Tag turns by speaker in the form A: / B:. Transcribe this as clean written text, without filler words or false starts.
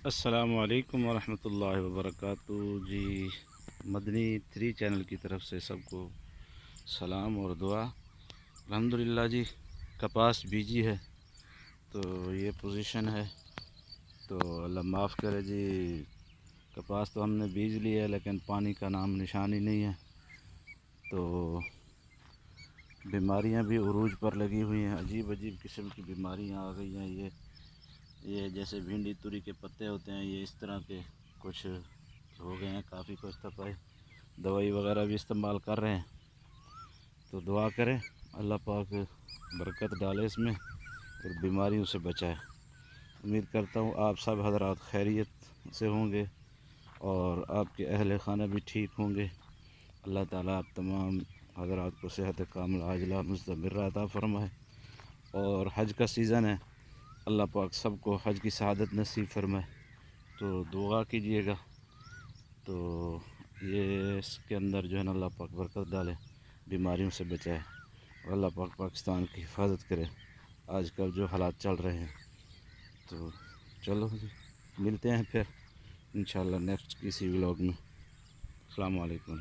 A: السلام علیکم ورحمۃ اللہ وبرکاتہ جی، مدنی 3 چینل کی طرف سے سب کو سلام اور دعا۔ الحمدللہ جی، کپاس بیجی ہے تو یہ پوزیشن ہے، تو اللہ معاف کرے جی۔ کپاس تو ہم نے بیج لی ہے لیکن پانی کا نام نشان ہی نہیں ہے، تو بیماریاں بھی عروج پر لگی ہوئی ہیں، عجیب عجیب قسم کی بیماریاں آ گئی ہیں۔ یہ جیسے بھنڈی توری کے پتے ہوتے ہیں، یہ اس طرح کے کچھ ہو گئے ہیں، کافی کچھ تک دوائی وغیرہ بھی استعمال کر رہے ہیں، تو دعا کریں اللہ پاک برکت ڈالے اس میں اور بیماریوں سے بچائے۔ امید کرتا ہوں آپ سب حضرات خیریت سے ہوں گے اور آپ کے اہل خانہ بھی ٹھیک ہوں گے۔ اللہ تعالیٰ آپ تمام حضرات کو صحت کاملہ عاجلہ مستمرہ عطا فرمائے۔ اور حج کا سیزن ہے، اللہ پاک سب کو حج کی سعادت نصیب فرمائے، تو دعا کیجیے گا، تو یہ اس کے اندر جو ہے نا اللہ پاک برکت ڈالے، بیماریوں سے بچائے اور اللہ پاک پاکستان کی حفاظت کرے آج کل جو حالات چل رہے ہیں۔ تو چلو جی، ملتے ہیں پھر انشاءاللہ نیکسٹ کسی ولاگ میں۔ السلام علیکم۔